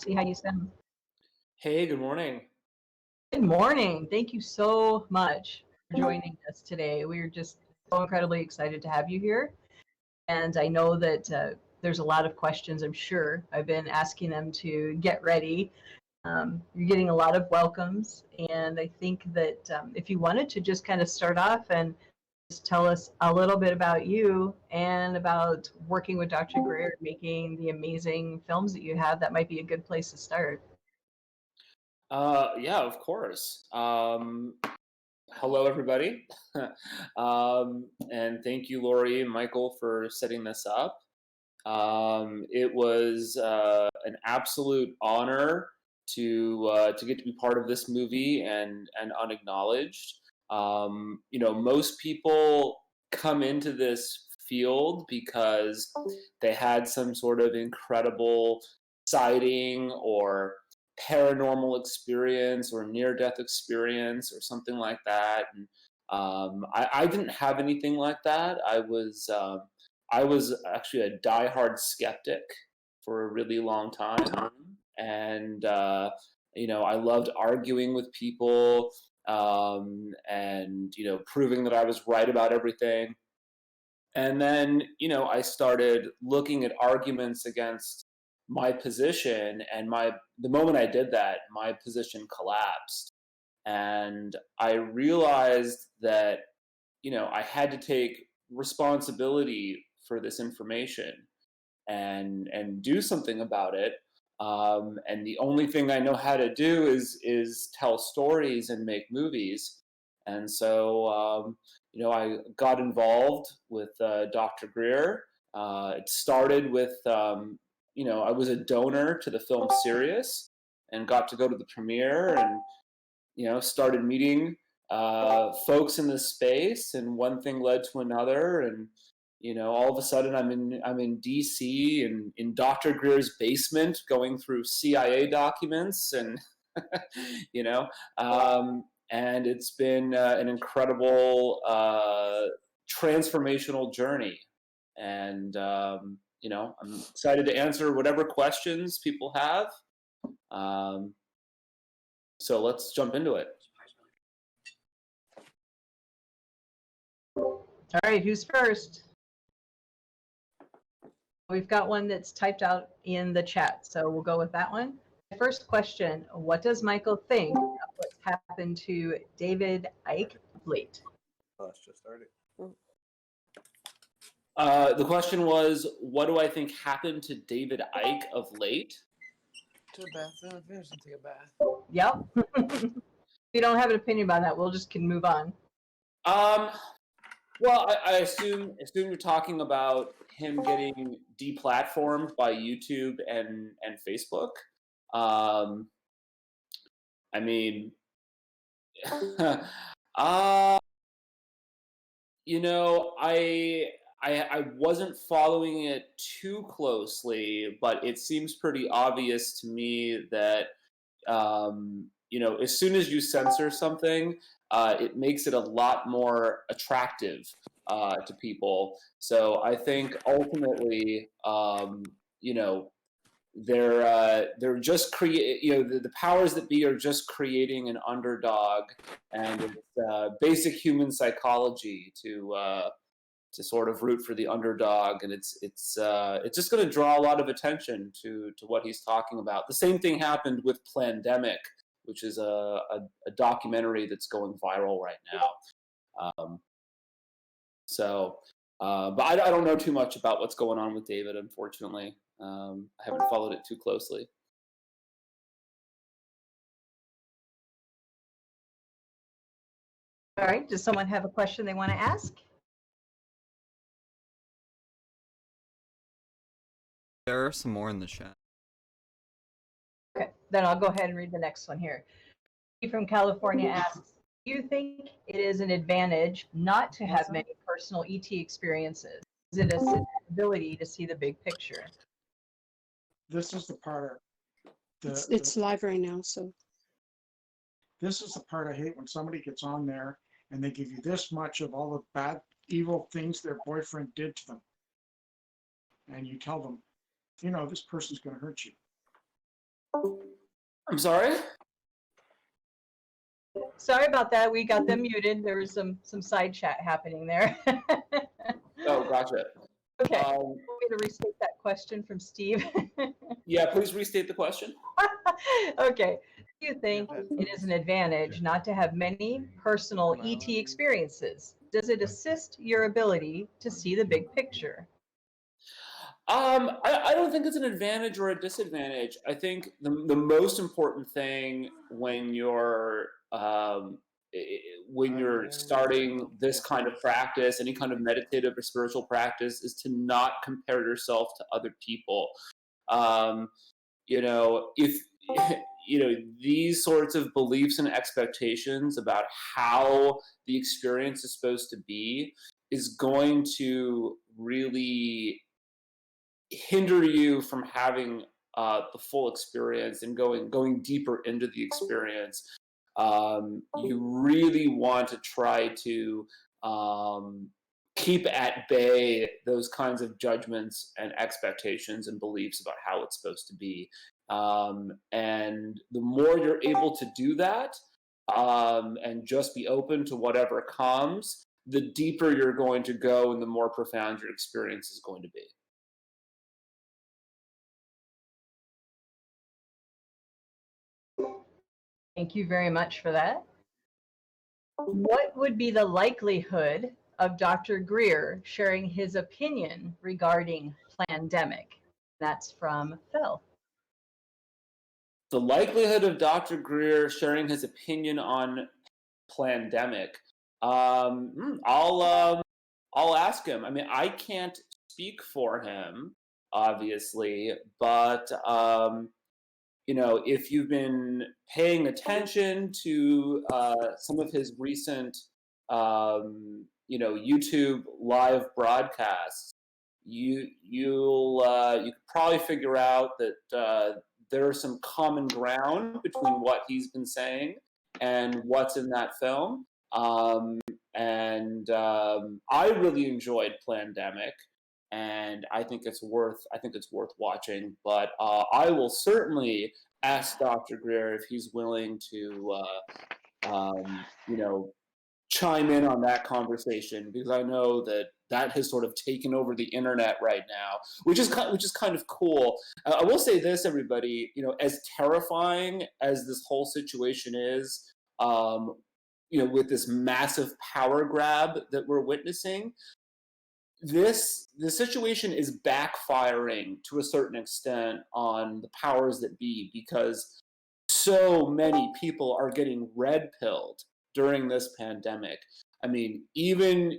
See how you sound. Hey, good morning. Good morning. Thank you so much for joining us today. We're just so incredibly excited to have you here. And I know that there's a lot of questions, I'm sure. I've been asking them to get ready. You're getting a lot of welcomes. And I think that if you wanted to just kind of start off and just tell us a little bit about you and about working with Dr. Greer, making the amazing films that you have, that might be a good place to start. Yeah, of course. Hello, everybody. And thank you, Lori and Michael, for setting this up. It was an absolute honor to get to be part of this movie and unacknowledged. Most people come into this field because they had some sort of incredible sighting or paranormal experience or near-death experience or something like that. And I didn't have anything like that. I was actually a diehard skeptic for a really long time, and I loved arguing with people, and proving that I was right about everything. And then I started looking at arguments against my position, and the moment I did that, my position collapsed, and I realized that I had to take responsibility for this information and do something about it. And the only thing I know how to do is tell stories and make movies. And so I got involved with Dr. Greer. It started with I was a donor to the film Sirius and got to go to the premiere and started meeting folks in this space, and one thing led to another, and all of a sudden I'm in DC and in Dr. Greer's basement going through CIA documents, and you know, and it's been an incredible transformational journey, and I'm excited to answer whatever questions people have. Um, so let's jump into it. All right, who's first? We've got one that's typed out in the chat, so we'll go with that one. First question, what does Michael think of what's happened to David Icke late? Oh, it's just started. The question was, what do I think happened to David Icke of late? To a bath. Finish and take a bath. Yep. If you don't have an opinion about that, we'll just can move on. Well, I assume you're talking about him getting deplatformed by YouTube and Facebook. I mean, uh, I wasn't following it too closely, but it seems pretty obvious to me that as soon as you censor something, it makes it a lot more attractive to people. So I think ultimately, they're just the powers that be are just creating an underdog, and it's basic human psychology to sort of root for the underdog, and it's just going to draw a lot of attention to what he's talking about. The same thing happened with Plandemic, which is a documentary that's going viral right now. But I don't know too much about what's going on with David, unfortunately. I haven't followed it too closely. All right, does someone have a question they want to ask? There are some more in the chat. Okay, then I'll go ahead and read the next one here. He from California asks, do you think it is an advantage not to have many personal ET experiences? Is it a ability to see the big picture? This is the part. It's live right now, so. This is the part I hate, when somebody gets on there and they give you this much of all the bad, evil things their boyfriend did to them. And you tell them, this person's going to hurt you. I'm sorry. Sorry about that. We got them muted. There was some side chat happening there. Oh, gotcha. Okay. Want me to restate that question from Steve? Yeah, please restate the question. Okay. Do you think it is an advantage not to have many personal ET experiences? Does it assist your ability to see the big picture? I don't think it's an advantage or a disadvantage. I think the most important thing when you're starting this kind of practice, any kind of meditative or spiritual practice, is to not compare yourself to other people. If these sorts of beliefs and expectations about how the experience is supposed to be is going to really hinder you from having the full experience and going deeper into the experience. You really want to try to keep at bay those kinds of judgments and expectations and beliefs about how it's supposed to be. And the more you're able to do that and just be open to whatever comes, the deeper you're going to go and the more profound your experience is going to be. Thank you very much for that. What would be the likelihood of Dr. Greer sharing his opinion regarding pandemic? That's from Phil. The likelihood of Dr. Greer sharing his opinion on pandemic. I'll ask him. I mean, I can't speak for him, obviously, but if you've been paying attention to some of his recent, YouTube live broadcasts, you could probably figure out that there is some common ground between what he's been saying and what's in that film. I really enjoyed Plandemic, and I think it's worth watching. But I will certainly ask Dr. Greer if he's willing to chime in on that conversation, because I know that has sort of taken over the internet right now, which is kind of cool. I will say this, everybody, as terrifying as this whole situation is, with this massive power grab that we're witnessing, the situation is backfiring to a certain extent on the powers that be, because so many people are getting red-pilled during this pandemic. I mean, even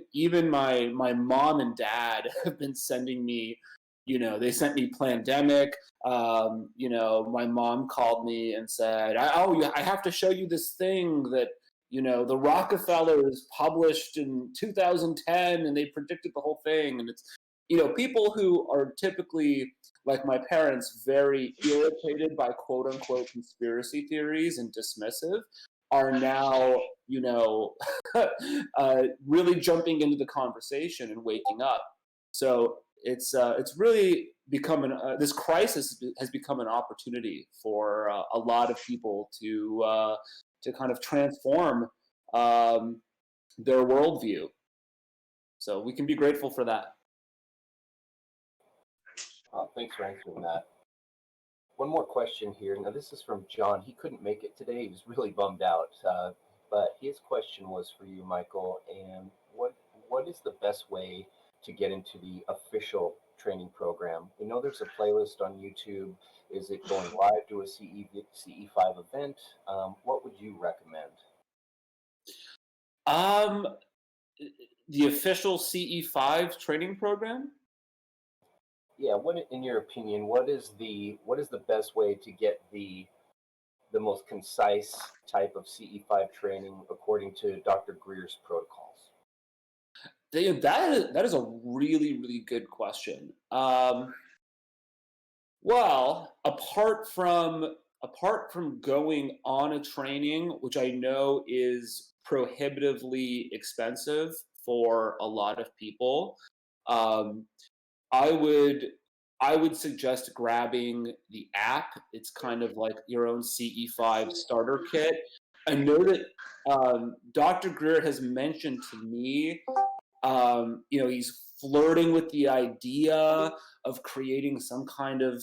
my mom and dad have been sending me, they sent me Plandemic. My mom called me and said, I have to show you this thing that, the Rockefellers published in 2010, and they predicted the whole thing. And it's, people who are typically, like my parents, very irritated by quote unquote conspiracy theories and dismissive, are now, really jumping into the conversation and waking up. So it's really become this crisis has become an opportunity for a lot of people to kind of transform their worldview. So we can be grateful for that. Thanks for answering that. One more question here. Now, this is from John. He couldn't make it today. He was really bummed out. But his question was for you, Michael. And what is the best way to get into the official training program? We know there's a playlist on YouTube. Is it going live to a CE5 event? What would you recommend? The official CE5 training program? Yeah, what, in your opinion, what is the best way to get the most concise type of CE5 training according to Dr. Greer's protocols? That is a really, really good question. Well, apart from going on a training, which I know is prohibitively expensive for a lot of people, I would I would suggest grabbing the app. It's kind of like your own CE5 starter kit. I know that Dr. Greer has mentioned to me, he's flirting with the idea of creating some kind of,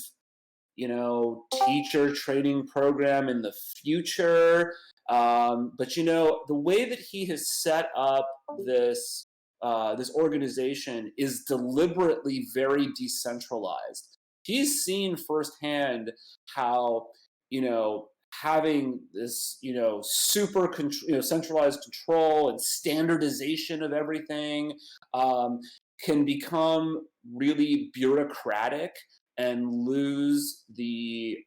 teacher training program in the future. But the way that he has set up this organization is deliberately very decentralized. He's seen firsthand how having this super centralized control and standardization of everything can become really bureaucratic and lose the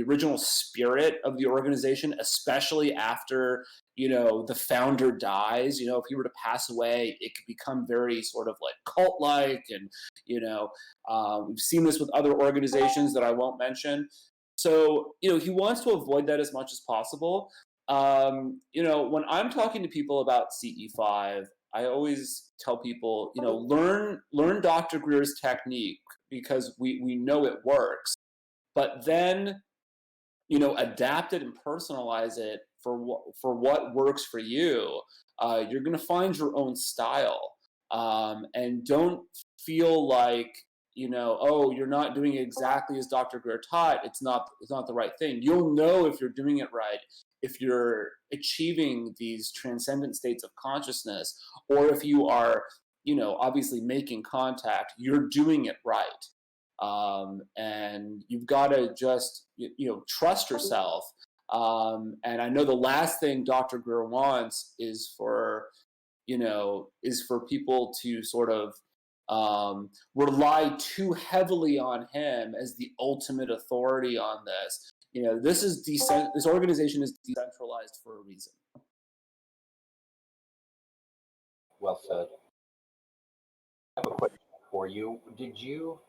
original spirit of the organization, especially after the founder dies. If he were to pass away, it could become very sort of like cult-like, and we've seen this with other organizations that I won't mention. So he wants to avoid that as much as possible. When I'm talking to people about CE5, I always tell people, learn Dr. Greer's technique, because we know it works, but then adapt it and personalize it for what works for you. You're going to find your own style, and don't feel like you're not doing it exactly as Dr. Greer taught. It's not the right thing. You'll know if you're doing it right if you're achieving these transcendent states of consciousness, or if you are obviously making contact, you're doing it right. And you've got to just trust yourself. And I know the last thing Dr. Greer wants is for people to sort of rely too heavily on him as the ultimate authority on this. This organization is decentralized for a reason. Well said. I have a question for you. Did you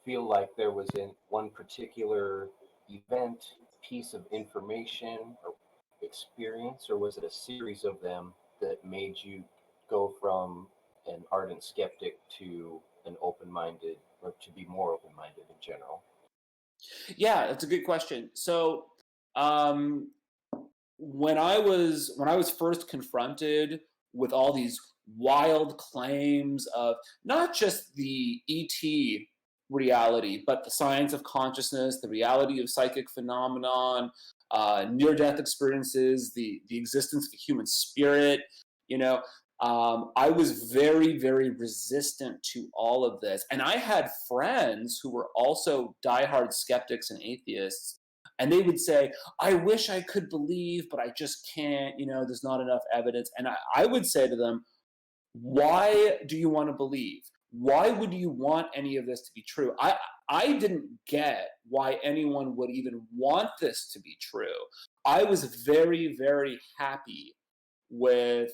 feel like there was one particular event, piece of information, or experience, or was it a series of them that made you go from an ardent skeptic to an open-minded, or to be more open-minded in general? Yeah, that's a good question. So when I was first confronted with all these wild claims of not just the ET reality, but the science of consciousness, the reality of psychic phenomenon, near-death experiences, the existence of the human spirit, I was very, very resistant to all of this. And I had friends who were also diehard skeptics and atheists, and they would say, I wish I could believe, but I just can't, there's not enough evidence. And I would say to them, why do you want to believe? Why would you want any of this to be true? I didn't get why anyone would even want this to be true. I was very, very happy with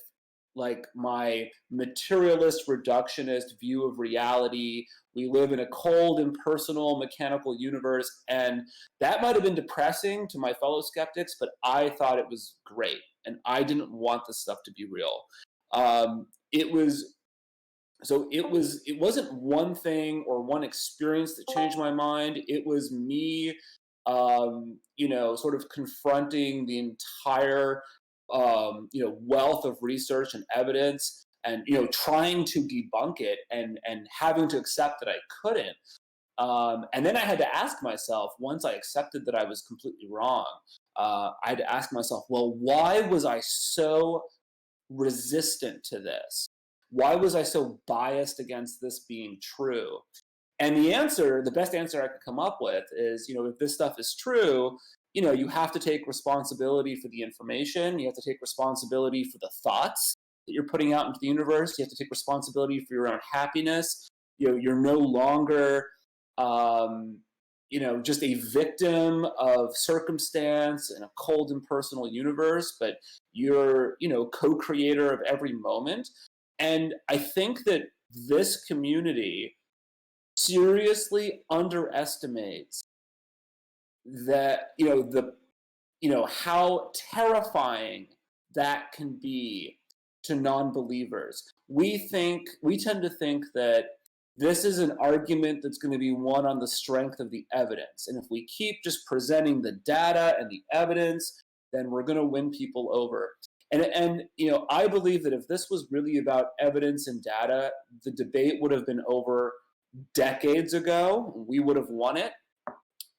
my materialist, reductionist view of reality. We live in a cold, impersonal, mechanical universe, and that might have been depressing to my fellow skeptics, but I thought it was great, and I didn't want this stuff to be real. It wasn't one thing or one experience that changed my mind. It was me, sort of confronting the entire wealth of research and evidence, and trying to debunk it, and having to accept that I couldn't. And then I had to ask myself, once I accepted that I was completely wrong, I had to ask myself, well, why was I so resistant to this? Why was I so biased against this being true? And the best answer I could come up with is, if this stuff is true, you have to take responsibility for the information. You have to take responsibility for the thoughts that you're putting out into the universe. You have to take responsibility for your own happiness. You're no longer, just a victim of circumstance in a cold, impersonal universe, but you're, co-creator of every moment. And I think that this community seriously underestimates that, how terrifying that can be to non-believers. We tend to think that this is an argument that's going to be won on the strength of the evidence. And if we keep just presenting the data and the evidence, then we're going to win people over. And I believe that if this was really about evidence and data, the debate would have been over decades ago. We would have won it.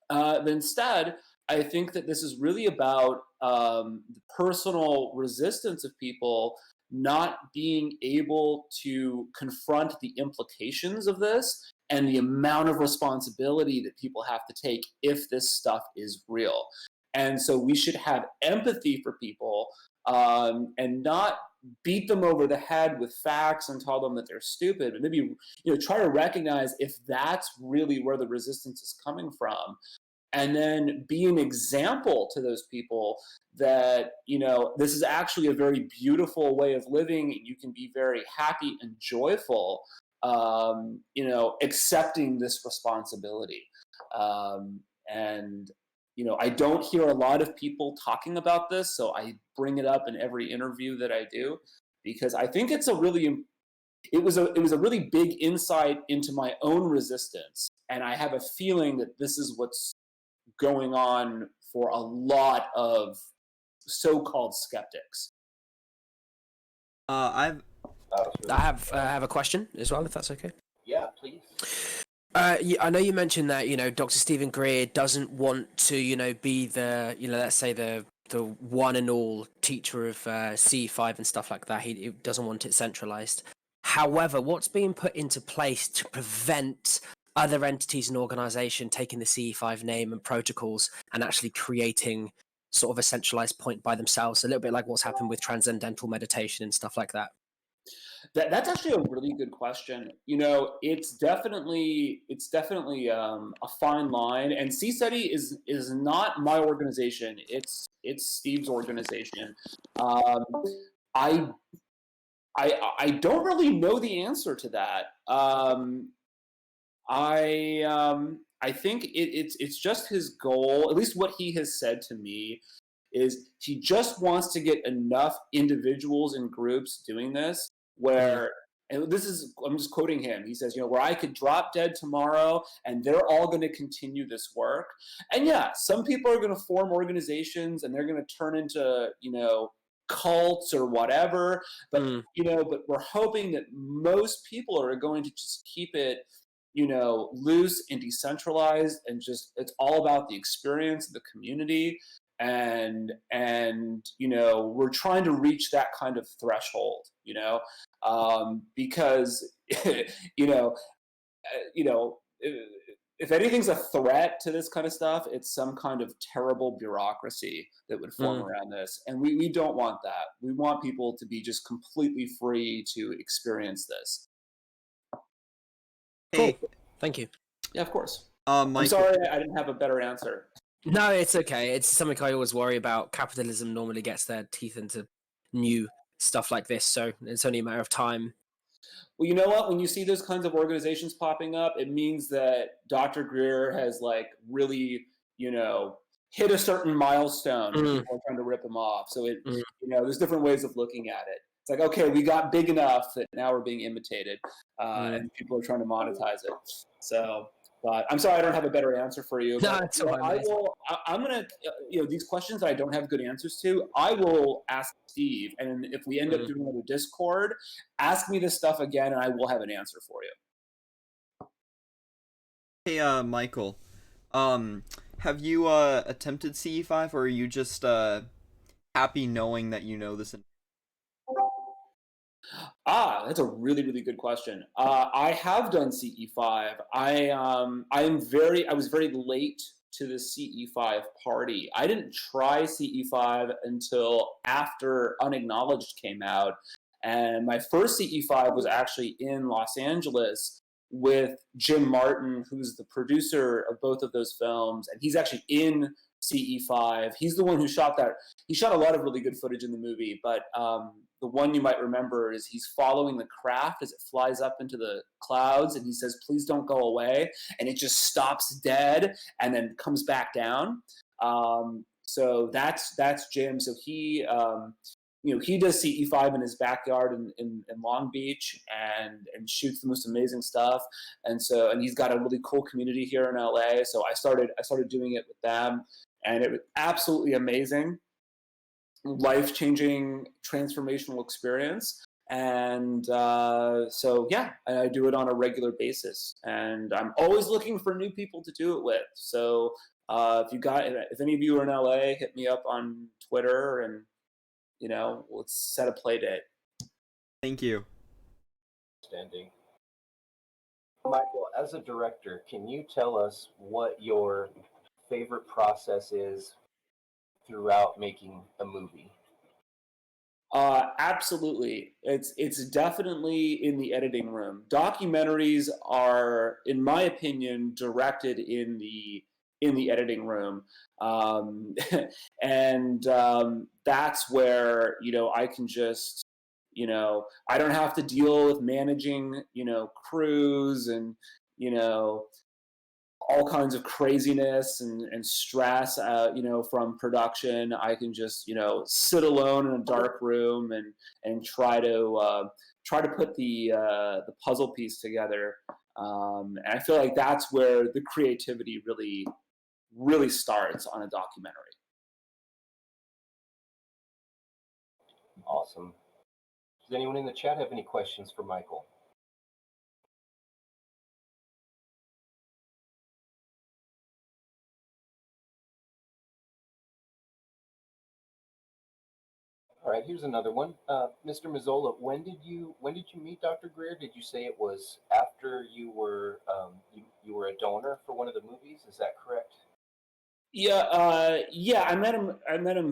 But instead, I think that this is really about the personal resistance of people not being able to confront the implications of this and the amount of responsibility that people have to take if this stuff is real. And so we should have empathy for people and not beat them over the head with facts and tell them that they're stupid, but maybe try to recognize if that's really where the resistance is coming from. And then be an example to those people that, this is actually a very beautiful way of living. And you can be very happy and joyful, accepting this responsibility. I don't hear a lot of people talking about this, so I bring it up in every interview that I do, because I think it was a really big insight into my own resistance. And I have a feeling that this is what's going on for a lot of so-called skeptics. I have a question as well, if that's okay. Yeah, please. I know you mentioned that Dr. Stephen Greer doesn't want to be the let's say the one and all teacher of CE5 and stuff like that. He doesn't want it centralized. However, what's being put into place to prevent other entities and organization taking the CE5 name and protocols and actually creating sort of a centralized point by themselves, a little bit like what's happened with transcendental meditation and stuff like that? That's actually a really good question. It's definitely a fine line. And CSETI is not my organization. It's Steve's organization. I don't really know the answer to that. I think it's just his goal, at least what he has said to me, is he just wants to get enough individuals and groups doing this where, and I'm just quoting him, he says, where I could drop dead tomorrow and they're all going to continue this work. And yeah, some people are going to form organizations and they're going to turn into, cults or whatever, but but we're hoping that most people are going to just keep it loose and decentralized, and just it's all about the experience of the community, and we're trying to reach that kind of threshold, because if anything's a threat to this kind of stuff, it's some kind of terrible bureaucracy that would form around this, and we don't want that. We want people to be just completely free to experience this. Hey, Cool. Thank you. Yeah, of course. Michael, I'm sorry I didn't have a better answer. No, it's okay. It's something I always worry about. Capitalism normally gets their teeth into new stuff like this, so it's only a matter of time. Well, you know what? When you see those kinds of organizations popping up, it means that Dr. Greer has really, hit a certain milestone. And people are trying to rip him off. So there's different ways of looking at it. It's like, okay, we got big enough that now we're being imitated, and people are trying to monetize it. So, but I'm sorry I don't have a better answer for you. No, But, it's all right, mate. I'm gonna, these questions that I don't have good answers to, I will ask Steve, and if we end up doing another Discord, ask me this stuff again, and I will have an answer for you. hey, Michael, have you attempted CE5, or are you just happy knowing that you know this? That's a really, really good question. I have done CE5. I was very late to the CE5 party. I didn't try CE5 until after Unacknowledged came out. And my first CE5 was actually in Los Angeles with Jim Martin, who's the producer of both of those films. And he's actually in CE5. He's the one who shot that. He shot a lot of really good footage in the movie, but the one you might remember is he's following the craft as it flies up into the clouds, and he says, "Please don't go away," and it just stops dead and then comes back down. So that's Jim. So he does CE5 in his backyard in Long Beach and shoots the most amazing stuff. And he's got a really cool community here in LA. So I started doing it with them, and it was absolutely amazing, life-changing, transformational experience. And so yeah, I do it on a regular basis, and I'm always looking for new people to do it with. So if any of you are in LA, hit me up on Twitter, and let's set a play date. Thank you. Standing. Michael, as a director, can you tell us what your favorite process is throughout making a movie? Absolutely. It's definitely in the editing room. Documentaries are, in my opinion, directed in the editing room. And that's where, I can just, I don't have to deal with managing, crews and, all kinds of craziness and stress, from production. I can just, sit alone in a dark room and try to put the puzzle piece together. And I feel like that's where the creativity really starts on a documentary. Awesome. Does anyone in the chat have any questions for Michael? All right, here's another one. Mr. Mazzola, when did you meet Dr. Greer? Did you say it was after you were you were a donor for one of the movies? Is that correct? Yeah, I met him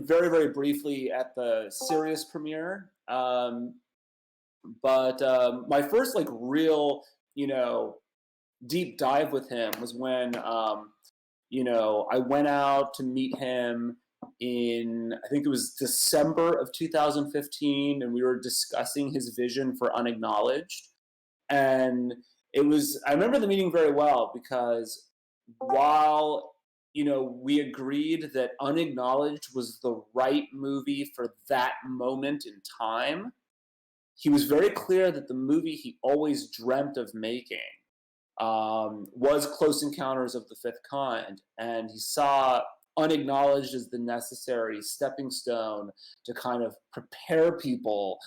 very, very briefly at the Sirius premiere. But my first real, deep dive with him was when I went out to meet him in, I think it was December of 2015, and we were discussing his vision for Unacknowledged. And I remember the meeting very well, because while we agreed that Unacknowledged was the right movie for that moment in time, he was very clear that the movie he always dreamt of making was Close Encounters of the Fifth Kind, and he saw Unacknowledged as the necessary stepping stone to kind of prepare people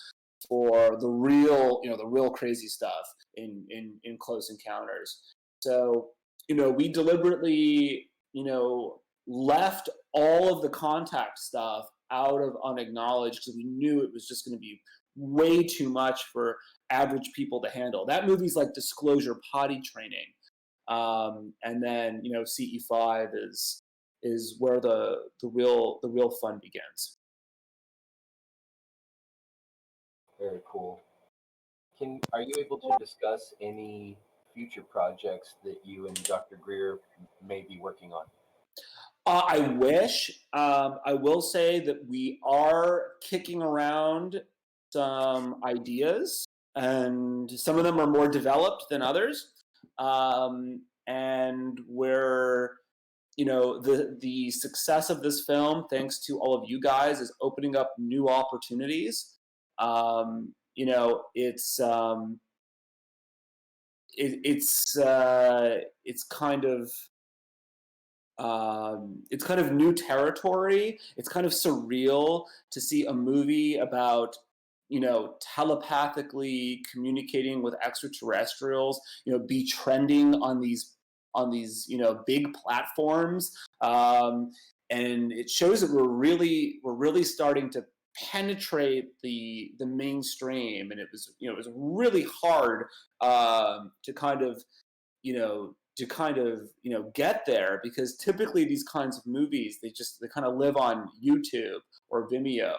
for the real crazy stuff in Close Encounters. So we deliberately left all of the contact stuff out of Unacknowledged, because we knew it was just going to be way too much for average people to handle. That movie's like Disclosure potty training. And then CE5 is where the real fun begins. Very cool. Are you able to discuss any future projects that you and Dr. Greer may be working on? I wish. I will say that we are kicking around some ideas, and some of them are more developed than others. And we're, the success of this film, thanks to all of you guys, is opening up new opportunities. It's kind of new territory. It's kind of surreal to see a movie about telepathically communicating with extraterrestrials be trending on these big platforms, and it shows that we're really starting to penetrate the mainstream. And it was really hard to kind of get there, because typically these kinds of movies, they kind of live on YouTube or Vimeo.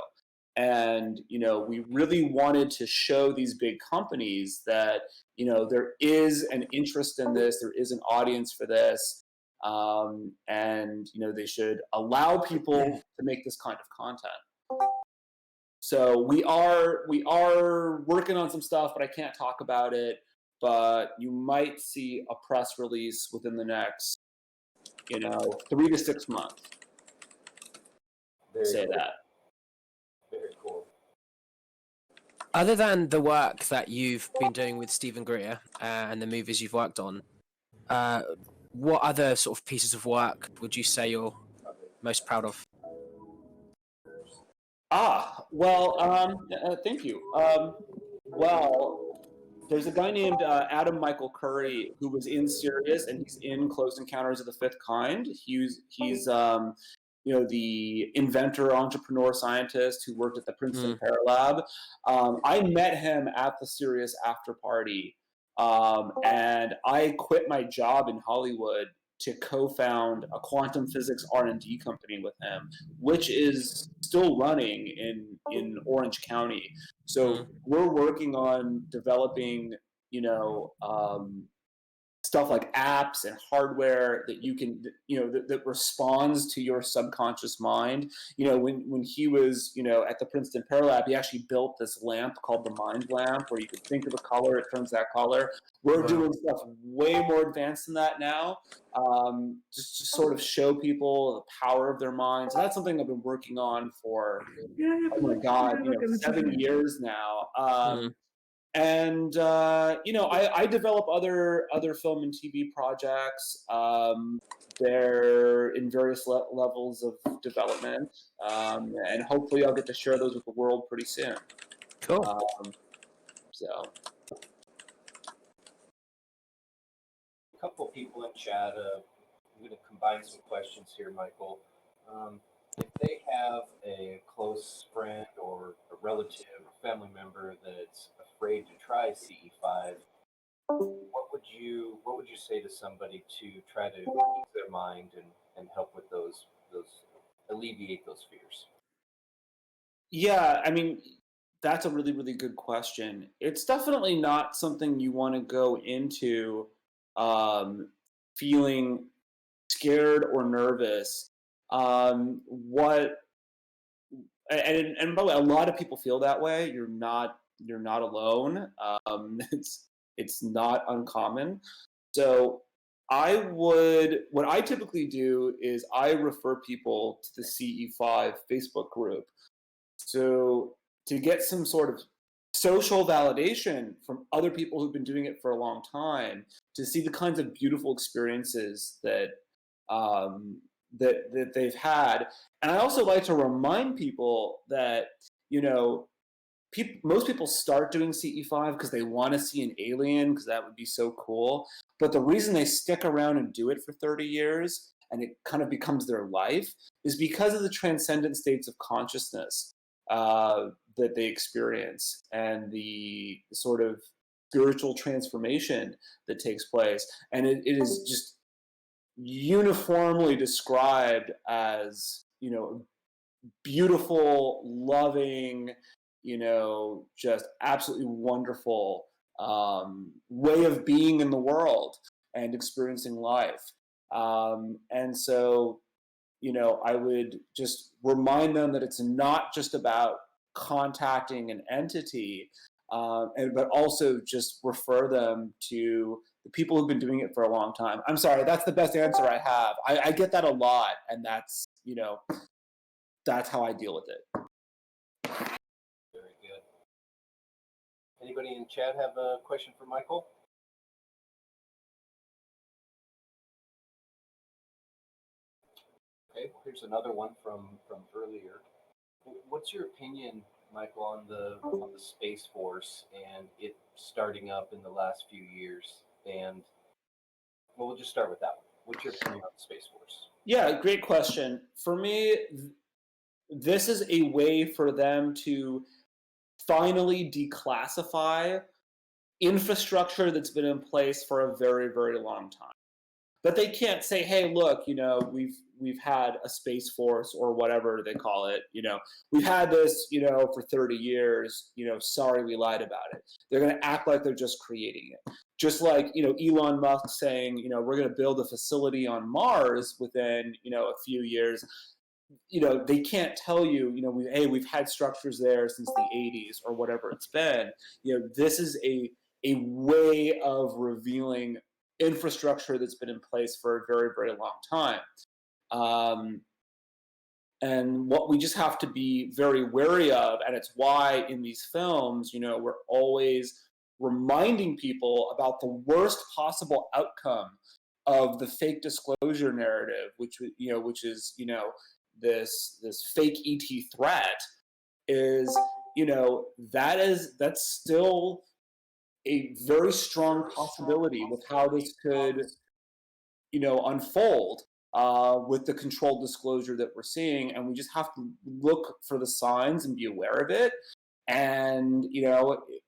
And we really wanted to show these big companies that there is an interest in this, there is an audience for this, and they should allow people to make this kind of content. So we are working on some stuff, but I can't talk about it. But you might see a press release within the next 3 to 6 months. Very Say cool. that. Very cool. Other than the work that you've been doing with Stephen Greer and the movies you've worked on, what other sort of pieces of work would you say you're most proud of? Thank you. Well, there's a guy named Adam Michael Curry who was in Sirius, and he's in Close Encounters of the Fifth Kind. He's the inventor, entrepreneur, scientist who worked at the Princeton Paralab. I met him at the Sirius after party, and I quit my job in Hollywood to co-found a quantum physics R&D company with him, which is still running in Orange County. So we're working on developing, stuff like apps and hardware that you can, that responds to your subconscious mind. When he was, at the Princeton Paralab, he actually built this lamp called the Mind Lamp, where you could think of a color, it turns that color. We're doing stuff way more advanced than that now, just to sort of show people the power of their minds. And that's something I've been working on for, oh my God, 7 years now. I develop other film and TV projects. They're in various levels of development, and hopefully I'll get to share those with the world pretty soon. Cool. A couple people in chat. I'm going to combine some questions here, Michael. If they have a close friend or a relative or family member that's afraid to try CE5, what would you say to somebody to try to ease their mind and help with those alleviate those fears? Yeah, I mean, that's a really, really good question. It's definitely not something you want to go into feeling scared or nervous. And by the way, a lot of people feel that way. You're not alone. It's not uncommon. So what I typically do is I refer people to the CE5 Facebook group. So to get some sort of social validation from other people who've been doing it for a long time, to see the kinds of beautiful experiences that they've had. And I also like to remind people that, most people start doing CE5 because they want to see an alien, because that would be so cool. But the reason they stick around and do it for 30 years, and it kind of becomes their life, is because of the transcendent states of consciousness that they experience, and the sort of spiritual transformation that takes place. And it is just uniformly described as, beautiful, loving, just absolutely wonderful way of being in the world and experiencing life. And so, I would just remind them that it's not just about contacting an entity, but also just refer them to the people who've been doing it for a long time. I'm sorry, that's the best answer I have. I get that a lot, and that's, that's how I deal with it. Very good. Anybody in chat have a question for Michael? Okay, here's another one from earlier. What's your opinion, Michael, on the Space Force and it starting up in the last few years? And well, we'll just start with that one. What's your opinion on the Space Force? Yeah, great question. For me, this is a way for them to finally declassify infrastructure that's been in place for a very, very long time. But they can't say, hey, look, we've had a Space Force, or whatever they call it, we've had this, for 30 years, sorry, we lied about it. They're going to act like they're just creating it. Just like, Elon Musk saying, we're going to build a facility on Mars within, a few years. They can't tell you, we've had structures there since the 80s or whatever it's been. This is a way of revealing infrastructure that's been in place for a very, very long time. And what we just have to be very wary of, and it's why in these films, we're always reminding people about the worst possible outcome of the fake disclosure narrative, which is this fake ET threat, is that's still a very strong possibility with how this could unfold with the controlled disclosure that we're seeing, and we just have to look for the signs and be aware of it. And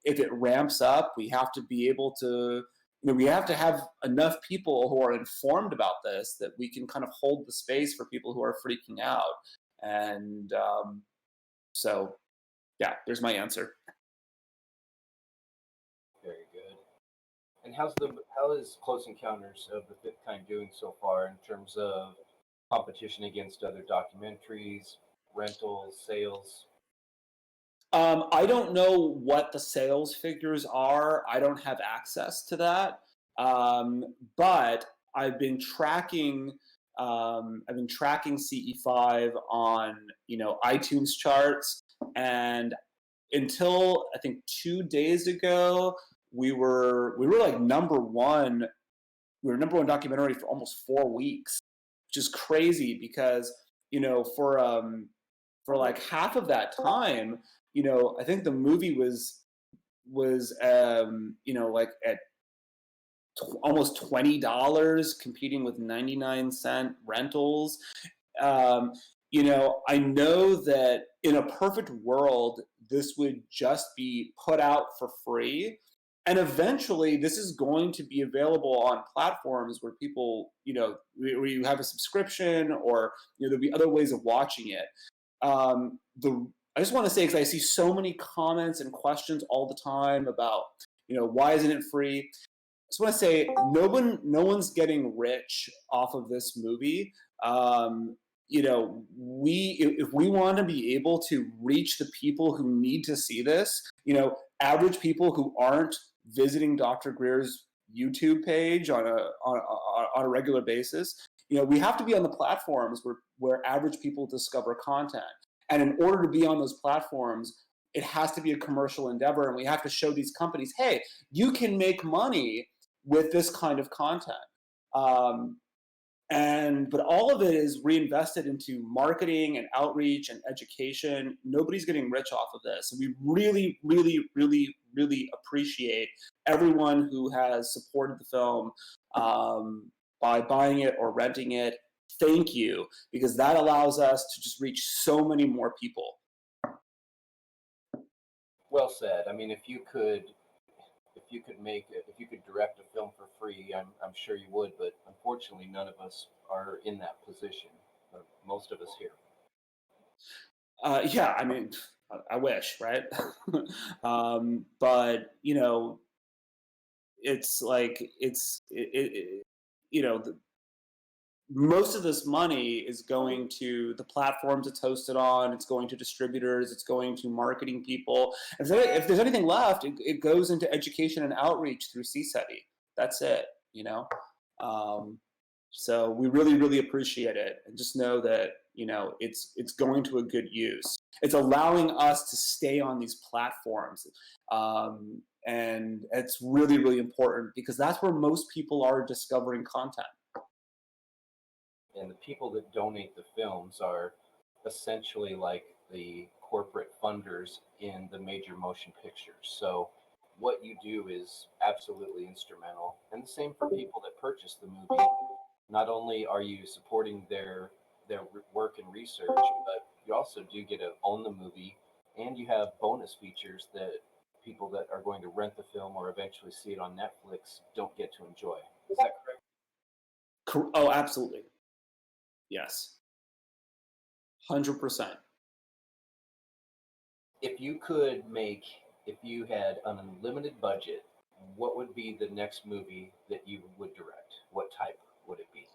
if it ramps up, we have to be able to we have to have enough people who are informed about this that we can kind of hold the space for people who are freaking out. And so yeah, there's my answer. Very good. And how is Close Encounters of the Fifth Kind doing so far in terms of competition against other documentaries, rentals, sales? I don't know what the sales figures are. I don't have access to that. But I've been tracking CE5 on iTunes charts, and until I think 2 days ago, we were like number one. We were number one documentary for almost 4 weeks, which is crazy because for like half of that time, I think the movie was like at almost $20, competing with 99-cent rentals. I know that in a perfect world, this would just be put out for free. And eventually, this is going to be available on platforms where people, where you have a subscription, or there'll be other ways of watching it. I just want to say, because I see so many comments and questions all the time about, why isn't it free? I just want to say, no one's getting rich off of this movie. If we want to be able to reach the people who need to see this, average people who aren't visiting Dr. Greer's YouTube page on a regular basis, we have to be on the platforms where average people discover content. And in order to be on those platforms, it has to be a commercial endeavor, and we have to show these companies, hey, you can make money with this kind of content. But all of it is reinvested into marketing and outreach and education. Nobody's getting rich off of this. And we really, really, really, really appreciate everyone who has supported the film by buying it or renting it. Thank you, because that allows us to just reach so many more people. Well said. I mean, if you could direct a film for free, I'm sure you would, but unfortunately none of us are in that position. Most of us here. Yeah, I mean, I wish, right? But it's like most of this money is going to the platforms it's hosted on. It's going to distributors. It's going to marketing people. If there's anything left, it goes into education and outreach through CSETI. That's it, So we really, really appreciate it, and just know that it's going to a good use. It's allowing us to stay on these platforms, and it's really, really important because that's where most people are discovering content. And the people that donate the films are essentially like the corporate funders in the major motion pictures. So what you do is absolutely instrumental. And the same for people that purchase the movie. Not only are you supporting their work and research, but you also do get to own the movie, and you have bonus features that people that are going to rent the film or eventually see it on Netflix don't get to enjoy. Is that correct? Oh, absolutely. Yes. 100%. If you had an unlimited budget, what would be the next movie that you would direct? What type would it be?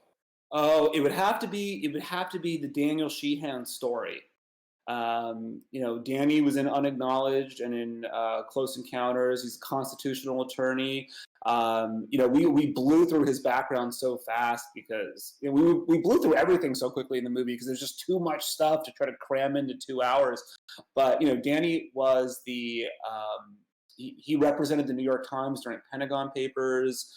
Oh, it would have to be the Daniel Sheehan story. Danny was in Unacknowledged and in Close Encounters. He's a constitutional attorney. We blew through his background so fast because we blew through everything so quickly in the movie because there's just too much stuff to try to cram into 2 hours. But Danny was he represented the New York Times during Pentagon Papers.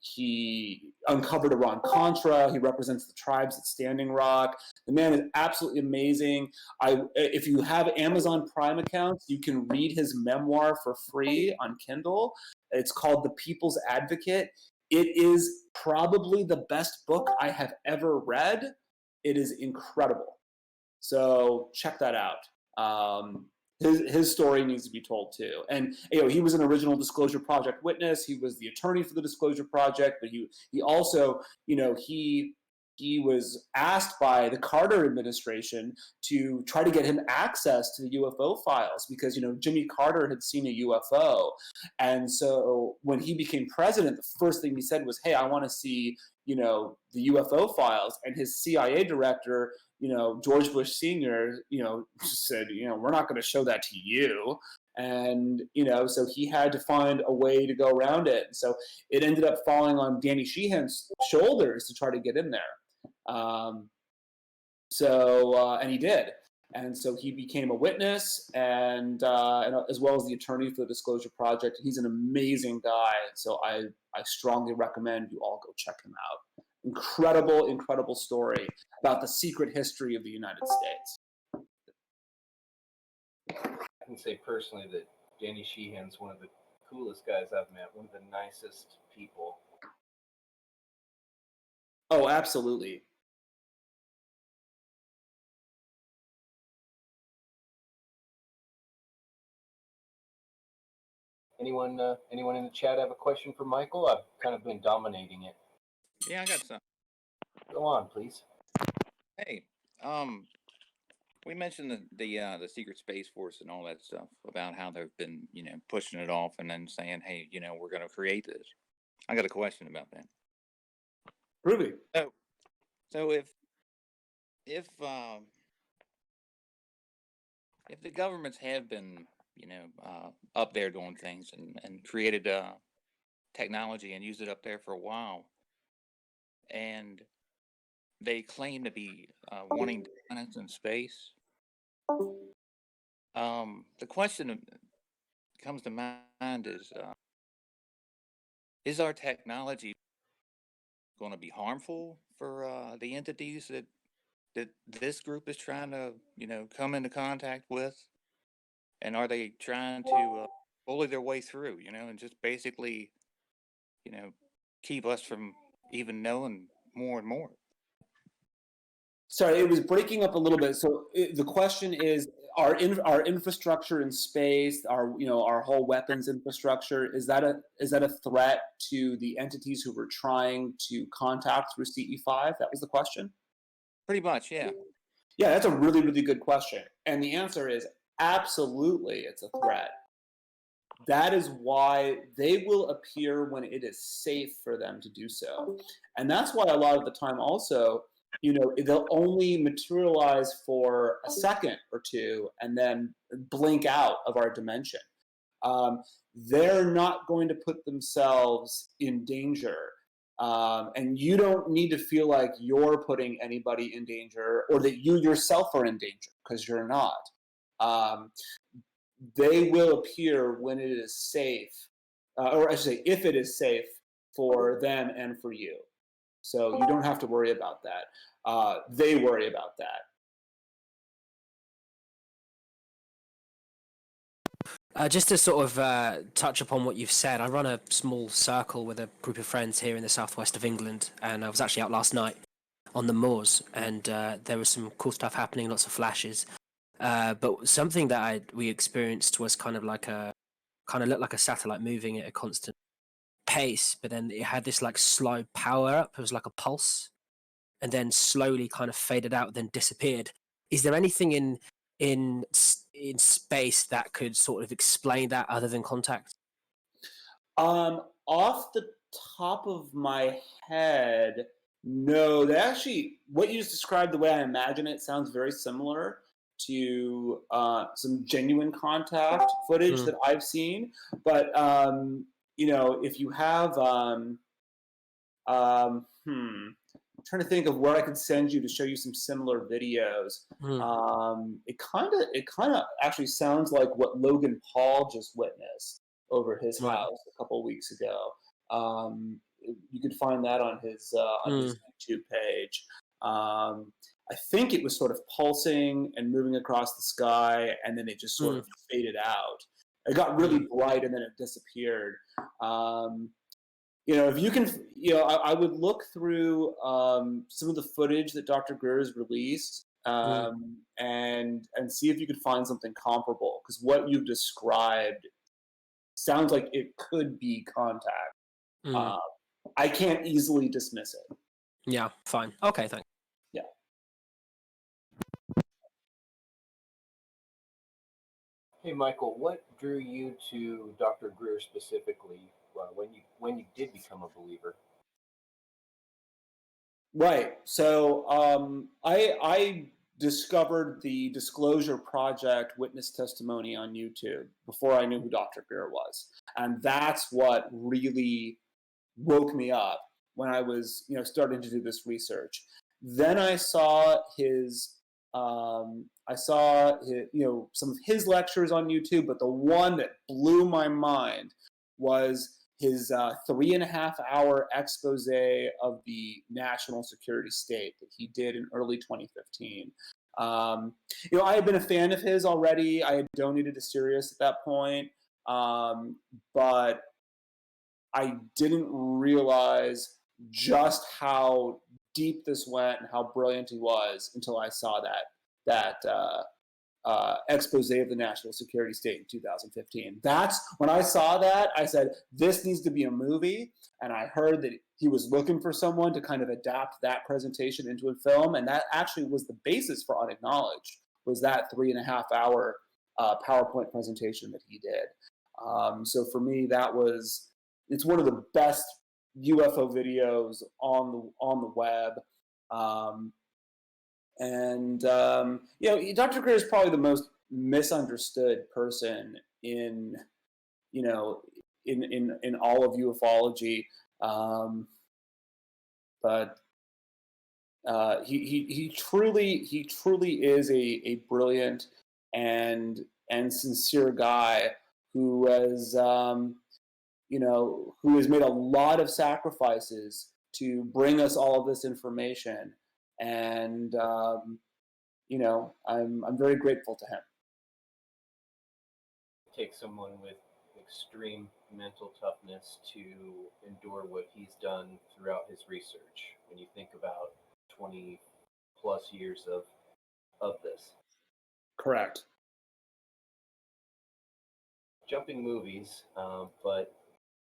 He uncovered Iran-Contra. He represents the tribes at Standing Rock. The man is absolutely amazing. If you have Amazon Prime accounts, you can read his memoir for free on Kindle. It's called The People's Advocate. It is probably the best book I have ever read. It is incredible. So check that out. His story needs to be told too. And he was an original Disclosure Project witness. He was the attorney for the Disclosure Project, but he also, he was asked by the Carter administration to try to get him access to the UFO files because, Jimmy Carter had seen a UFO. And so when he became president, the first thing he said was, hey, I want to see, the UFO files. And his CIA director, George Bush Sr., said, we're not going to show that to you. And, so he had to find a way to go around it. And so it ended up falling on Danny Sheehan's shoulders to try to get in there. And he did. And so he became a witness and as well as the attorney for the Disclosure Project. He's an amazing guy. So I strongly recommend you all go check him out. Incredible story about the secret history of the United States. I can say personally that Danny Sheehan's one of the coolest guys I've met, one of the nicest people. Oh, absolutely. Anyone in the chat have a question for Michael? I've kind of been dominating it. Yeah, I got some. Go on, please. Hey, we mentioned the Secret Space Force and all that stuff about how they've been, pushing it off and then saying, hey, we're going to create this. I got a question about that. Ruby. So if the governments have been, up there doing things and created technology and used it up there for a while, and they claim to be wanting planets in space, the question that comes to mind is our technology going to be harmful for the entities that this group is trying to, come into contact with? And are they trying to bully their way through, and just basically, keep us from even knowing more and more? Sorry, it was breaking up a little bit. So the question is, our infrastructure in space, our whole weapons infrastructure, is that a threat to the entities who were trying to contact through CE5? That was the question? Pretty much, yeah. Yeah, that's a really, really good question. And the answer is absolutely it's a threat. That is why they will appear when it is safe for them to do so. And that's why a lot of the time also, they'll only materialize for a second or two and then blink out of our dimension. They're not going to put themselves in danger. And you don't need to feel like you're putting anybody in danger or that you yourself are in danger, because you're not. They will appear when it is safe, or I should say, if it is safe for them and for you. So you don't have to worry about that. They worry about that. Just to sort of touch upon what you've said, I run a small circle with a group of friends here in the southwest of England, and I was actually out last night on the moors, and there was some cool stuff happening, lots of flashes. But something that we experienced was kind of looked like a satellite moving at a constant pace, but then it had this like slow power up. It was like a pulse, and then slowly kind of faded out, then disappeared. Is there anything in space that could sort of explain that other than contact? Off the top of my head, No, they actually, what you just described, the way I imagine it, sounds very similar to some genuine contact footage that I've seen. But, if you have, I'm trying to think of where I could send you to show you some similar videos. It kind of actually sounds like what Logan Paul just witnessed over his house a couple of weeks ago. You could find that on his YouTube page. I think it was sort of pulsing and moving across the sky, and then it just sort of faded out. It got really bright, and then it disappeared. If you can, I would look through some of the footage that Dr. Greer has released and see if you could find something comparable, because what you've described sounds like it could be contact. I can't easily dismiss it. Yeah, fine. Okay, thanks. Yeah. Hey, Michael, what drew you to Dr. Greer specifically when you did become a believer? Right. So I discovered the Disclosure Project witness testimony on YouTube before I knew who Dr. Greer was, and that's what really woke me up when I was starting to do this research. Then I saw some of his lectures on YouTube, but the one that blew my mind was his 3.5-hour expose of the national security state that he did in early 2015. I had been a fan of his already. I had donated to Sirius at that point, but I didn't realize just how deep this went and how brilliant he was until I saw that expose of the national security state in 2015. That's when I saw that, I said, this needs to be a movie. And I heard that he was looking for someone to kind of adapt that presentation into a film. And that actually was the basis for Unacknowledged, was that 3.5-hour PowerPoint presentation that he did. So for me, it's one of the best UFO videos on the web. Dr. Greer is probably the most misunderstood person in all of ufology. But he truly is a brilliant and sincere guy who has made a lot of sacrifices to bring us all of this information. And I'm very grateful to him. It takes someone with extreme mental toughness to endure what he's done throughout his research. When you think about 20 plus years of this. Correct. Jumping movies, but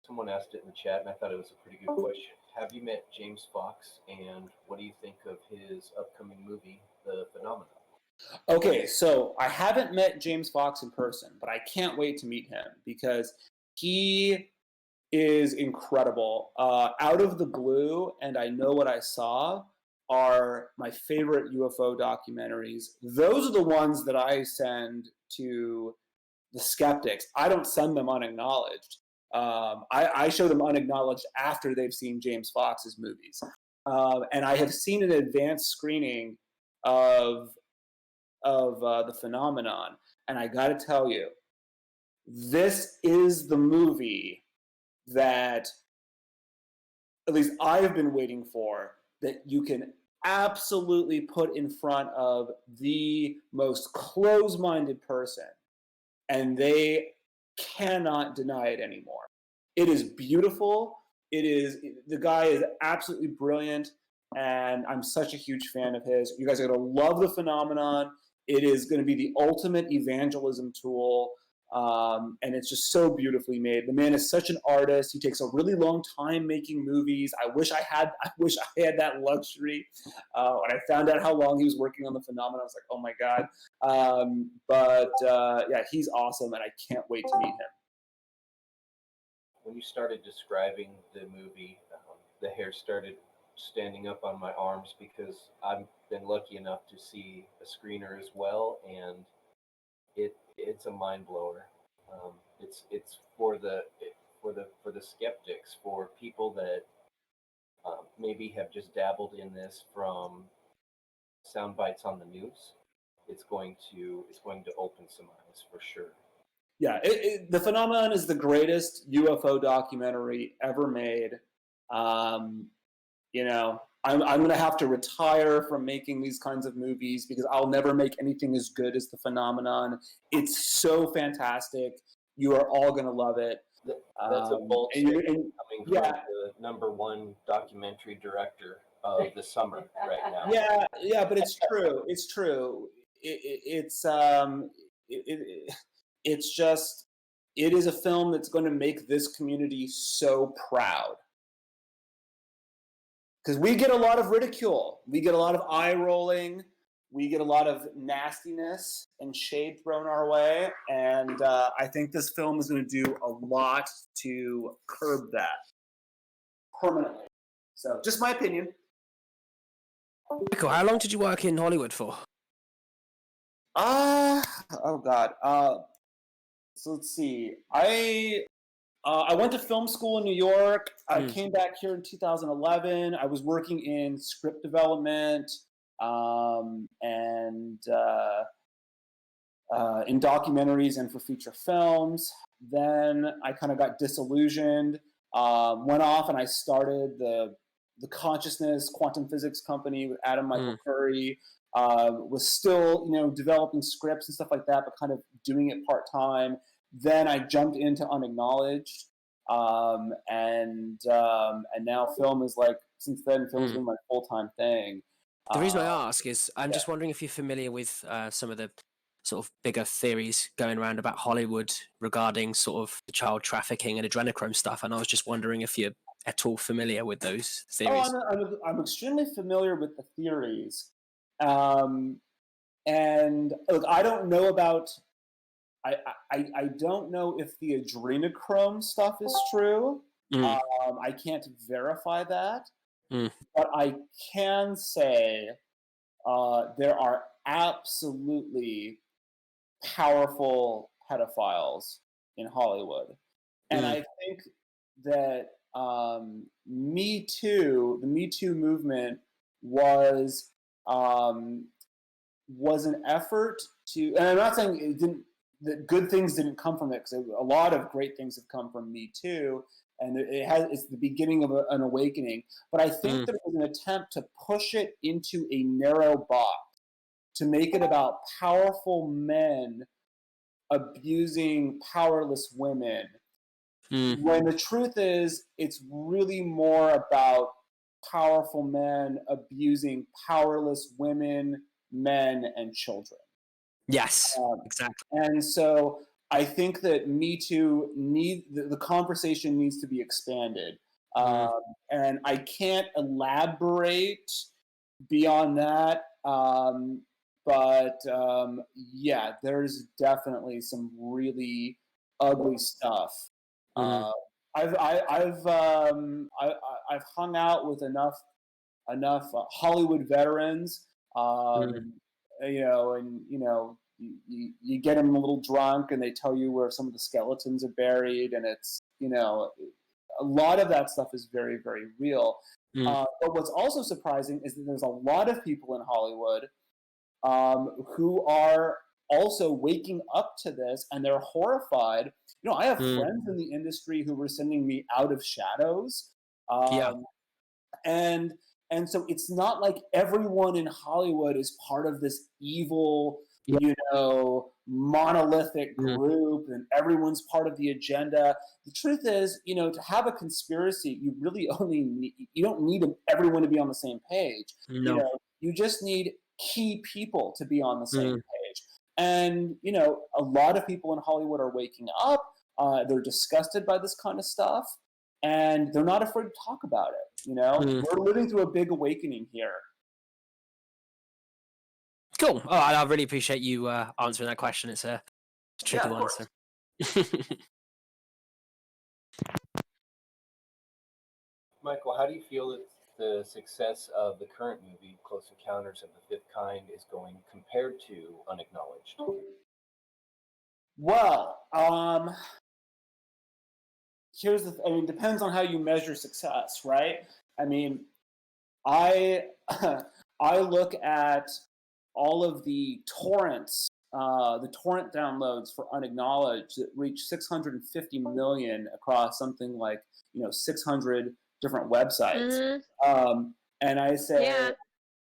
someone asked it in the chat, and I thought it was a pretty good question. Have you met James Fox, and what do you think of his upcoming movie, The Phenomenon? Okay, so I haven't met James Fox in person, but I can't wait to meet him because he is incredible. Out of the Blue and I Know What I Saw are my favorite UFO documentaries. Those are the ones that I send to the skeptics. I don't send them Unacknowledged. I show them Unacknowledged after they've seen James Fox's movies. And I have seen an advanced screening of The Phenomenon. And I got to tell you, this is the movie that at least I've been waiting for, that you can absolutely put in front of the most close-minded person, and they cannot deny it anymore. It is beautiful. The guy is absolutely brilliant, and I'm such a huge fan of his. You guys are going to love The Phenomenon. It is going to be the ultimate evangelism tool, and it's just so beautifully made. The man is such an artist. He takes a really long time making movies. I wish I had that luxury. When I found out how long he was working on The Phenomenon, I was like, oh my God. Yeah, he's awesome, and I can't wait to meet him. When you started describing the movie, the hair started standing up on my arms because I've been lucky enough to see a screener as well, and it's a mind blower. It's for the skeptics, for people that maybe have just dabbled in this from sound bites on the news. It's going to open some eyes for sure. Yeah, the phenomenon is the greatest UFO documentary ever made. You know, I'm going to have to retire from making these kinds of movies because I'll never make anything as good as the phenomenon. It's so fantastic. You are all going to love it. That's a bold statement coming from yeah. the #1 documentary director of the summer right now. Yeah, but it's true. It's true. It's just, it is a film that's going to make this community so proud. Because we get a lot of ridicule. We get a lot of eye rolling. We get a lot of nastiness and shade thrown our way. And I think this film is going to do a lot to curb that permanently. So, just my opinion. Michael, how long did you work in Hollywood for? Oh God. So let's see. I went to film school in New York. I came back here in 2011. I was working in script development and in documentaries and for feature films. Then I kind of got disillusioned. Went off and I started the consciousness quantum physics company with Adam Michael Curry. Was still, developing scripts and stuff like that, but kind of doing it part time. Then I jumped into Unacknowledged, and now film is like, since then film's been my full time thing. The reason I ask is I'm just wondering if you're familiar with some of the sort of bigger theories going around about Hollywood regarding sort of the child trafficking and adrenochrome stuff, and I was just wondering if you're at all familiar with those theories. I'm extremely familiar with the theories. And look, I don't know about, I don't know if the adrenochrome stuff is true. I can't verify that, but I can say there are absolutely powerful pedophiles in Hollywood. And I think that Me Too, the Me Too movement was an effort to, and I'm not saying it didn't, that good things didn't come from it, because a lot of great things have come from Me Too, and it's the beginning of an awakening. But I think there was an attempt to push it into a narrow box, to make it about powerful men abusing powerless women. When the truth is, it's really more about powerful men abusing powerless women, men, and children. Yes, exactly. And so I think that Me Too the conversation needs to be expanded. And I can't elaborate beyond that. But yeah, there's definitely some really ugly stuff. I've hung out with enough Hollywood veterans, you get them a little drunk and they tell you where some of the skeletons are buried, and it's, a lot of that stuff is very, very real. But what's also surprising is that there's a lot of people in Hollywood who are also waking up to this, and they're horrified. I have friends in the industry who were sending me Out of Shadows. And so it's not like everyone in Hollywood is part of this evil, monolithic group, and everyone's part of the agenda. The truth is, to have a conspiracy, you really you don't need everyone to be on the same page. No. You just need key people to be on the same page. And, a lot of people in Hollywood are waking up. They're disgusted by this kind of stuff, and they're not afraid to talk about it. We're living through a big awakening here. Cool. Oh, I really appreciate you answering that question. It's a tricky one. So. Michael, how do you feel the success of the current movie, Close Encounters of the Fifth Kind, is going compared to Unacknowledged? Well, I mean, depends on how you measure success, right? I mean, I I look at all of the torrents, the torrent downloads for Unacknowledged that reach 650 million across something like 600 different websites. And I say, Yeah.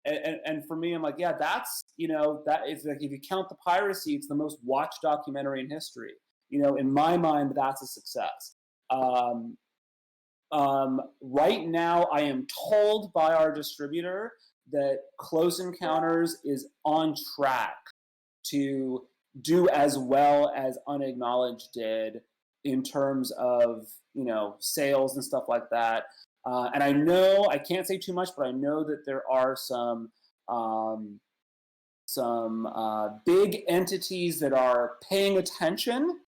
and for me, I'm like, yeah, that's that is like, if you count the piracy, it's the most watched documentary in history. In my mind, that's a success. Right now, I am told by our distributor that Close Encounters is on track to do as well as Unacknowledged did in terms of sales and stuff like that. And I know I can't say too much, but I know that there are some big entities that are paying attention,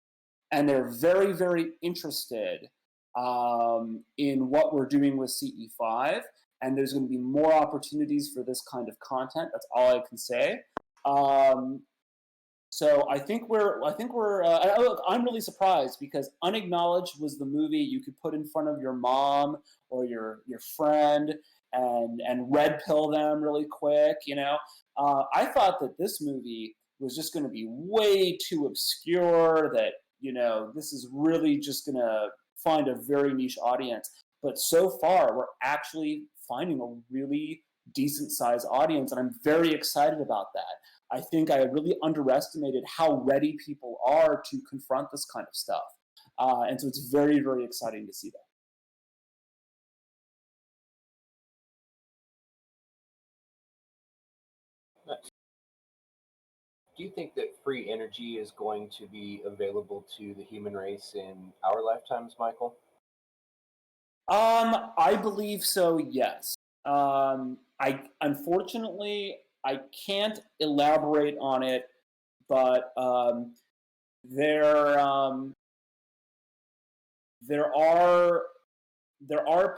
and they're very, very interested in what we're doing with CE5, and there's going to be more opportunities for this kind of content. That's all I can say. So I think we're. Look, I'm really surprised because Unacknowledged was the movie you could put in front of your mom or your friend and red pill them really quick. I thought that this movie was just going to be way too obscure. That this is really just going to find a very niche audience. But so far, we're actually finding a really decent sized audience, and I'm very excited about that. I think I really underestimated how ready people are to confront this kind of stuff. And so it's very, very exciting to see that. Nice. Do you think that free energy is going to be available to the human race in our lifetimes, Michael? I believe so, yes. Unfortunately, I can't elaborate on it, but there are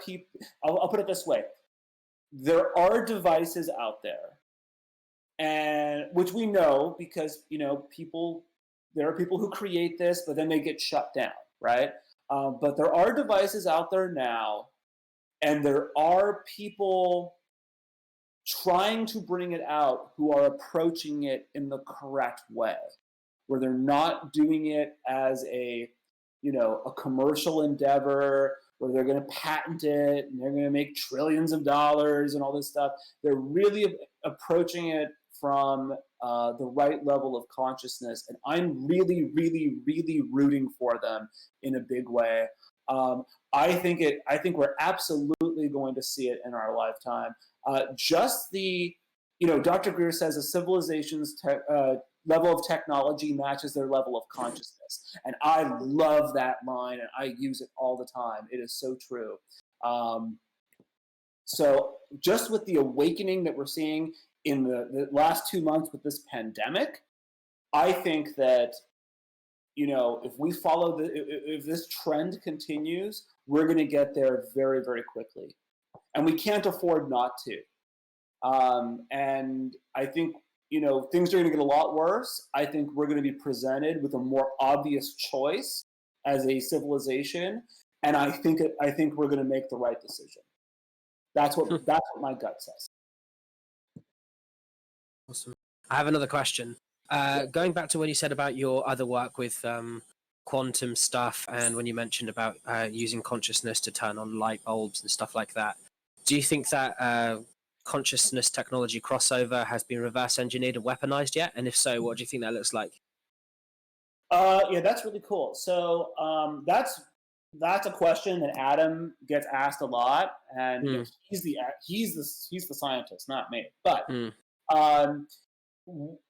people. I'll put it this way: there are devices out there, and which we know because there are people who create this, but then they get shut down, right? But there are devices out there now, and there are people trying to bring it out who are approaching it in the correct way, where they're not doing it as a commercial endeavor where they're going to patent it and they're going to make trillions of dollars and all this stuff. They're really approaching it from the right level of consciousness, and I'm really, really, really rooting for them in a big way. I think we're absolutely going to see it in our lifetime. Just Dr. Greer says a civilization's level of technology matches their level of consciousness, and I love that line, and I use it all the time. It is so true. So just with the awakening that we're seeing in the last 2 months with this pandemic, I think that if we follow if this trend continues, we're going to get there very, very quickly, and we can't afford not to. And I think things are going to get a lot worse. I think we're going to be presented with a more obvious choice as a civilization, and I think we're going to make the right decision. That's what my gut says. Awesome. I have another question. Going back to when you said about your other work with quantum stuff, and when you mentioned about using consciousness to turn on light bulbs and stuff like that, do you think that consciousness technology crossover has been reverse engineered and weaponized yet? And if so, what do you think that looks like? Yeah, that's really cool. So that's a question that Adam gets asked a lot, and he's the scientist, not me. But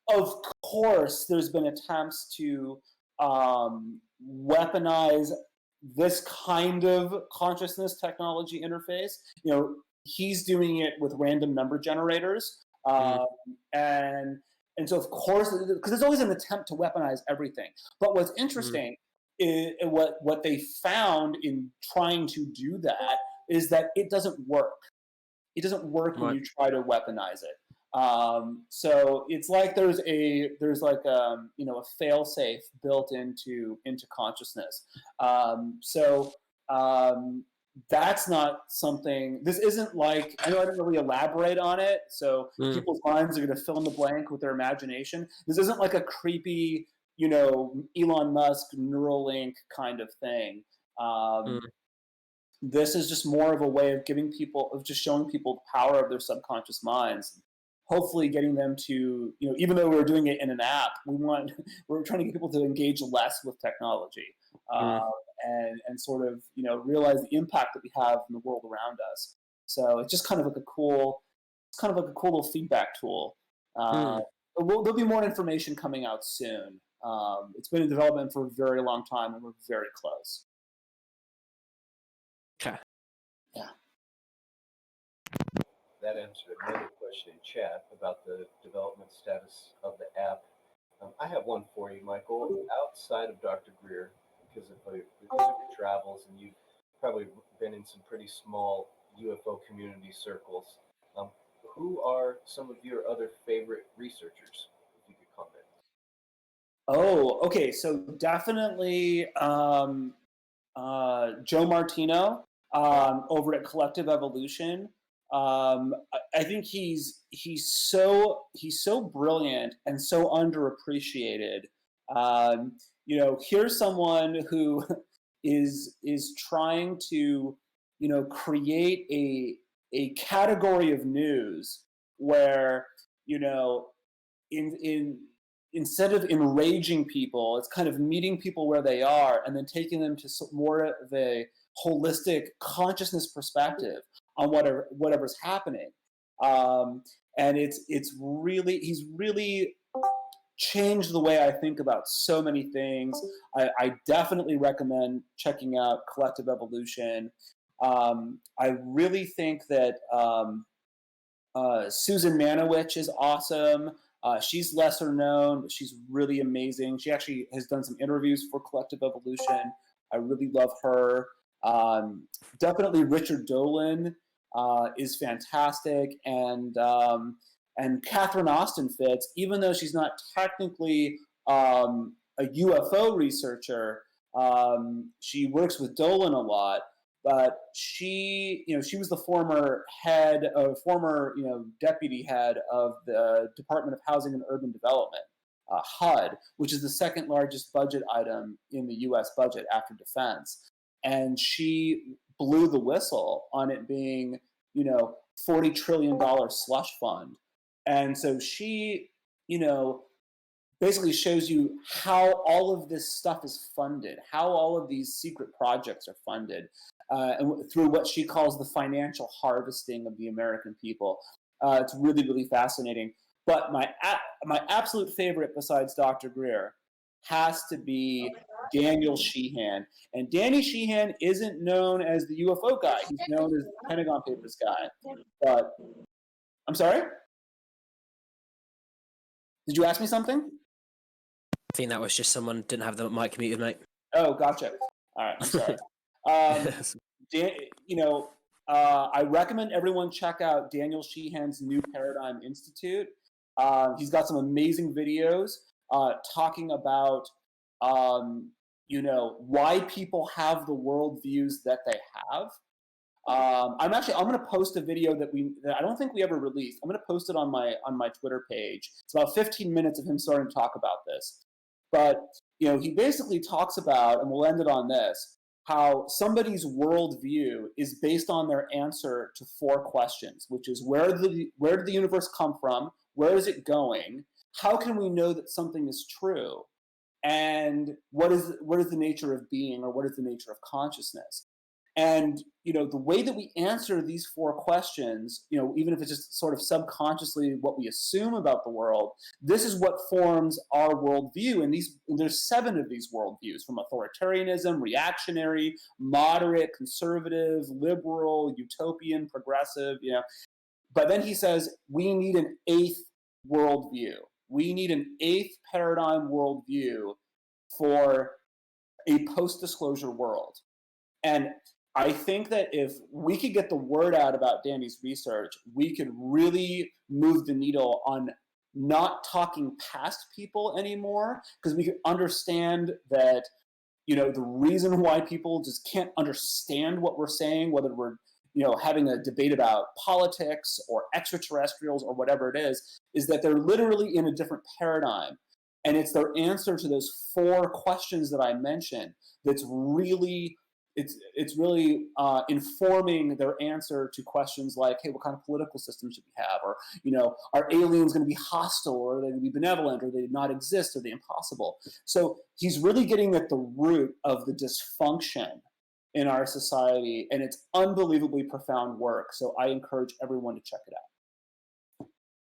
of course, there's been attempts to weaponize this kind of consciousness technology interface. He's doing it with random number generators, and so of course, because there's always an attempt to weaponize everything. But what's interesting is what they found in trying to do that is that it doesn't work. it doesn't work when Right. you try to weaponize it. So it's like there's like a fail safe built into consciousness. So that's not something. This isn't like, I know I didn't really elaborate on it. So Mm. people's minds are going to fill in the blank with their imagination. This isn't like a creepy, Elon Musk Neuralink kind of thing. This is just more of a way of just showing people the power of their subconscious minds. Hopefully getting them to, even though we're doing it in an app, we're trying to get people to engage less with technology, and sort of, realize the impact that we have in the world around us. So it's just kind of like a cool little feedback tool. There'll be more information coming out soon. It's been in development for a very long time, and we're very close. Okay. Yeah. That answered another question in chat about the development status of the app. I have one for you, Michael. Outside of Dr. Greer, because of your travels, and you've probably been in some pretty small UFO community circles, who are some of your other favorite researchers, if you could comment? Oh, okay. So definitely Joe Martino over at Collective Evolution. I think he's so brilliant and so underappreciated. Here's someone who is trying to create a category of news where in instead of enraging people, it's kind of meeting people where they are and then taking them to more of a holistic consciousness perspective on whatever's happening. And he's really changed the way I think about so many things. I definitely recommend checking out Collective Evolution. I really think that Susan Manowich is awesome. She's lesser known, but she's really amazing. She actually has done some interviews for Collective Evolution. I really love her. Definitely Richard Dolan is fantastic, and Catherine Austin fits, even though she's not technically a UFO researcher. She works with Dolan a lot. But she was the former deputy head of the Department of Housing and Urban Development, HUD, which is the second largest budget item in the U.S. budget after defense. And she blew the whistle on it being, $40 trillion slush fund. And so she, basically shows you how all of this stuff is funded, how all of these secret projects are funded, and through what she calls the financial harvesting of the American people. It's really, really fascinating. But my absolute favorite besides Dr. Greer has to be Daniel Sheehan. And Danny Sheehan isn't known as the UFO guy. He's known as the Pentagon Papers guy. But, I'm sorry? Did you ask me something? I think that was just someone didn't have the mic muted, mate. Oh, gotcha. All right, I'm sorry. I recommend everyone check out Daniel Sheehan's New Paradigm Institute. He's got some amazing videos talking about, why people have the worldviews that they have. I'm going to post a video that I don't think we ever released. I'm going to post it on my Twitter page. It's about 15 minutes of him starting to talk about this. But, he basically talks about, and we'll end it on this, how somebody's worldview is based on their answer to 4 questions, which is where did the universe come from? Where is it going? How can we know that something is true? And what is the nature of being, or what is the nature of consciousness? And, the way that we answer these 4 questions, even if it's just sort of subconsciously what we assume about the world, this is what forms our worldview. And there's 7 of these worldviews, from authoritarianism, reactionary, moderate, conservative, liberal, utopian, progressive, But then he says, we need an 8th worldview. We need an 8th paradigm worldview for a post-disclosure world. And I think that if we could get the word out about Danny's research, we could really move the needle on not talking past people anymore, because we could understand that, the reason why people just can't understand what we're saying, whether we're, having a debate about politics or extraterrestrials or whatever it is that they're literally in a different paradigm. And it's their answer to those 4 questions that I mentioned that's really, it's really informing their answer to questions like, hey, what kind of political system should we have? Or, are aliens going to be hostile, or are they going to be benevolent, or they not exist, or are they impossible? So he's really getting at the root of the dysfunction in our society, and it's unbelievably profound work. So I encourage everyone to check it out.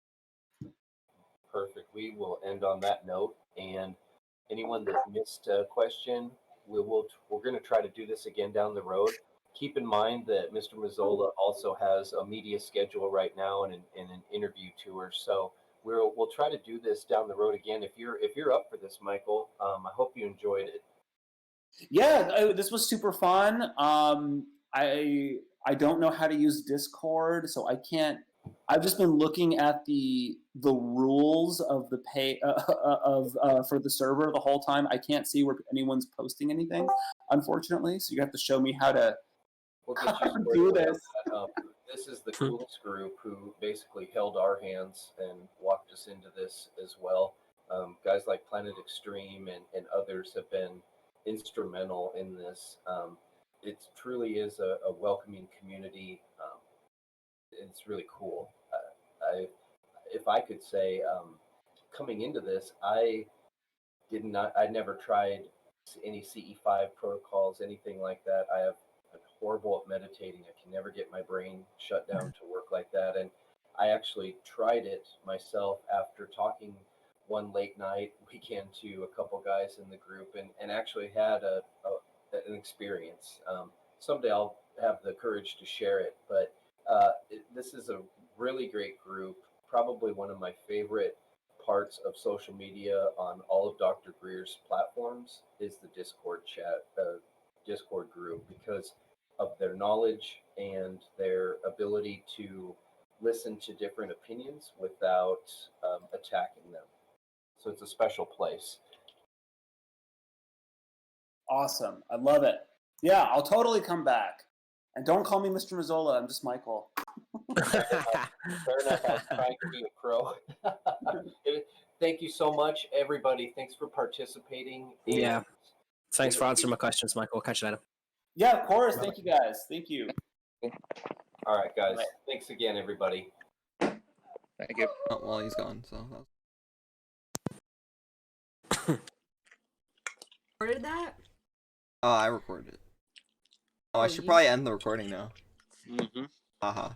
Perfect. We will end on that note. And anyone that missed a question, we're going to try to do this again down the road. Keep in mind that Mr. Mazzola also has a media schedule right now and an interview tour. So we'll try to do this down the road again. If you're up for this, Michael, I hope you enjoyed it. Yeah, this was super fun. I don't know how to use Discord, so I can't. I've just been looking at the rules of the pay for the server the whole time. I can't see where anyone's posting anything, unfortunately. So you have to show me how to do this. This is the Coolest group who basically held our hands and walked us into this as well. Guys like Planet Extreme and others have been instrumental in this. It truly is a welcoming community. It's really cool. If I could say, coming into this, I never tried any CE5 protocols, anything like that. I'm horrible at meditating. I can never get my brain shut down to work like that. And I actually tried it myself after talking one late night weekend to a couple guys in the group, and actually had an experience. Someday I'll have the courage to share it, but this is a really great group. Probably one of my favorite parts of social media on all of Dr. Greer's platforms is the Discord Discord group, because of their knowledge and their ability to listen to different opinions without attacking them. So it's a special place. Awesome. I love it. Yeah, I'll totally come back. And don't call me Mr. Mazzola. I'm just Michael. Fair enough. I was trying to be a pro. Thank you so much, everybody. Thanks for participating. Yeah. Thanks for answering my questions, Michael. I'll catch you later. Yeah, of course. Thank you, guys. Thank you. All right, guys. Thanks again, everybody. Thank you. Oh, well, he's gone, so. Recorded that? Oh, I recorded it. Oh, I should you- probably end the recording now. Mm-hmm. Haha.